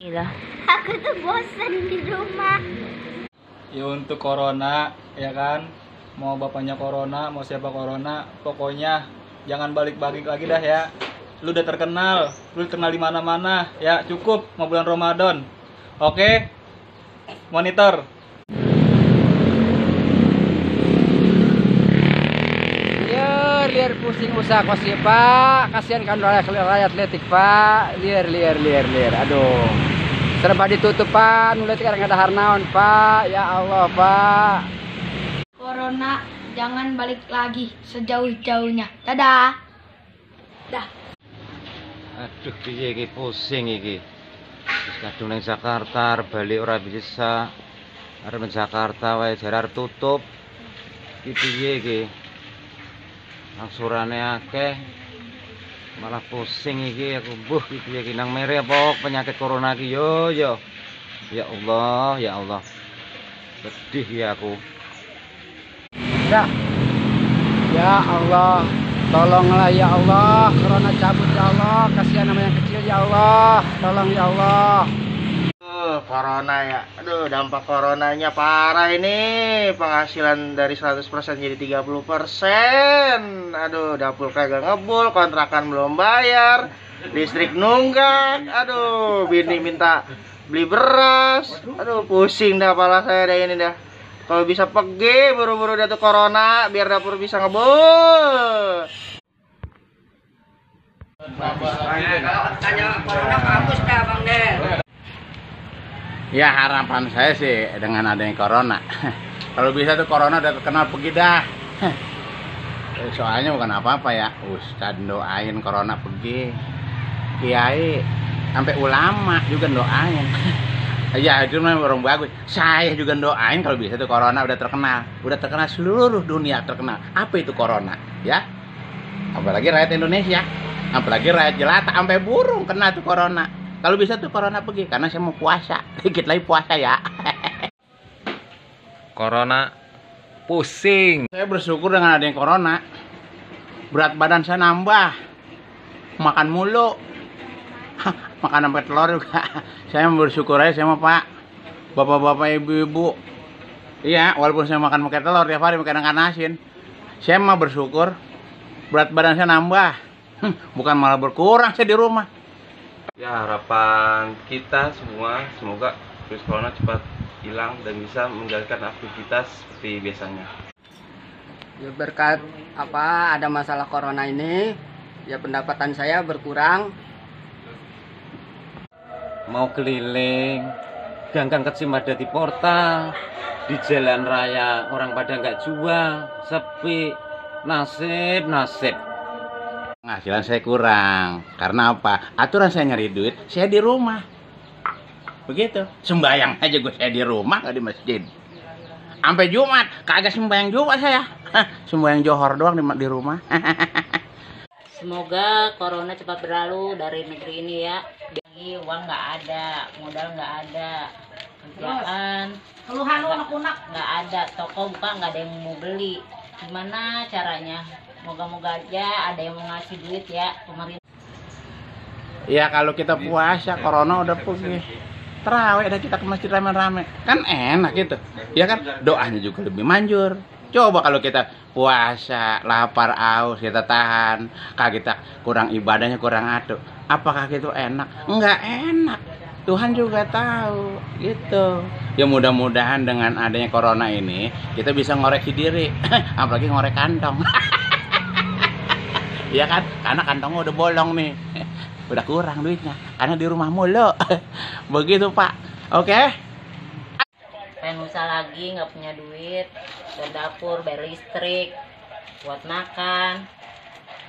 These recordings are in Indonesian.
Iya. Aku tuh bosan di rumah. Ya untuk corona, ya kan? Mau bapaknya corona, mau siapa corona, pokoknya jangan balik-balik lagi dah ya. Lu udah terkenal, lu terkenal di mana-mana, ya cukup mau bulan Ramadan. Oke? Monitor. Ya, liar pusing usaha kos ya, Pak. Kasihan kan rakyat letik, Pak. Liar. Aduh. Serba ditutup, Pak. Nulis sekarang ada harnaon, Pak. Ya Allah, Pak. Corona, jangan balik lagi sejauh-jauhnya. Dadah. Dah. Aduh, piye iki pusing iki. Wis kadung ning Jakarta arep bali ora bisa. Arep nang Jakarta wae jar arep tutup. Iki piye iki? Angsurane akeh. Malah pusing iki aku. Iki piye iki nang mere apa penyakit corona iki yo. Ya Allah. Sedih ya aku. Ya Allah. Tolonglah ya Allah, corona cabut ya Allah, kasihan nama yang kecil ya Allah, tolong ya Allah. Corona ya, aduh dampak coronanya parah ini. Penghasilan dari 100% jadi 30%. Aduh, dapur kagak ngebul, kontrakan belum bayar, listrik nunggak. Aduh, bini minta beli beras. Aduh, pusing dah kepala saya dah ini dah. Kalau bisa pergi buru-buru dah tuh corona biar dapur bisa ngebul. Ya harapan saya sih dengan adanya corona. Kalau bisa tuh corona udah terkenal pergi dah. Soalnya bukan apa-apa ya. Ustadz doain corona pergi. Kiai sampai ulama juga doain. Ya itu memang orang bagus. Saya juga doain kalau bisa tuh corona udah terkenal seluruh dunia terkenal. Apa itu corona? Ya. Apalagi rakyat Indonesia. Apalagi rakyat jelata sampai burung kena tuh corona. Kalau bisa tuh corona pergi karena saya mau puasa. Dikit lagi puasa ya. Corona pusing. Saya bersyukur dengan adanya corona. Berat badan saya nambah. Makan mulu. Makan sampai telur juga. Saya bersyukur aja sama Pak. Bapak-bapak, ibu-ibu. Iya, walaupun saya makan pakai telur tiap hari makan ikan asin. Saya mah bersyukur. Berat badan saya nambah. Bukan malah berkurang saya di rumah. Ya harapan kita semua semoga virus corona cepat hilang dan bisa menjalankan aktivitas seperti biasanya. Ya berkat ada masalah corona ini, ya pendapatan saya berkurang. Mau keliling, ganggang kecil ada di portal, di jalan raya orang pada nggak jual, sepi, nasib. Penghasilan saya kurang, karena apa? Aturan saya nyari duit, saya di rumah. Begitu, sembayang aja saya di rumah, nggak di masjid. Sampai Jumat, kagak sembayang juga saya. Sembayang johor doang di rumah. Semoga corona cepat berlalu dari negeri ini ya. Biar uang nggak ada, modal nggak ada, kerjaan keluhan unek-unek nggak ada, toko buka nggak ada yang mau beli. Gimana caranya? Moga-moga aja ada yang mau ngasih duit ya pemerintah. Ya kalau kita puasa, corona udah pergi. Terawih dah kita ke masjid rame-rame. Kan enak gitu. Ya kan doanya juga lebih manjur. Coba kalau kita puasa, lapar, aus, kita tahan. Kalau kita kurang ibadahnya, kurang atuh. Apakah itu enak? Enggak enak. Tuhan juga tahu gitu. Ya mudah-mudahan dengan adanya corona ini kita bisa ngoreksi diri. Apalagi ngorek kantong. Iya kan? Karena kantongnya udah bolong nih. Udah kurang duitnya. Karena di rumah mulu. Begitu Pak. Oke? Pengen usaha lagi nggak punya duit, ke dapur, bayar listrik, buat makan,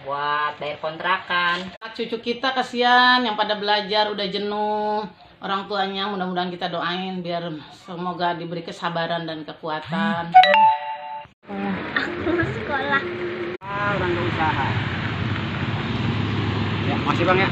buat bayar kontrakan. Cucu kita kasihan yang pada belajar udah jenuh. Orang tuanya mudah-mudahan kita doain biar semoga diberi kesabaran dan kekuatan. Aku mau sekolah. Orang usaha. Ya, masih Bang ya.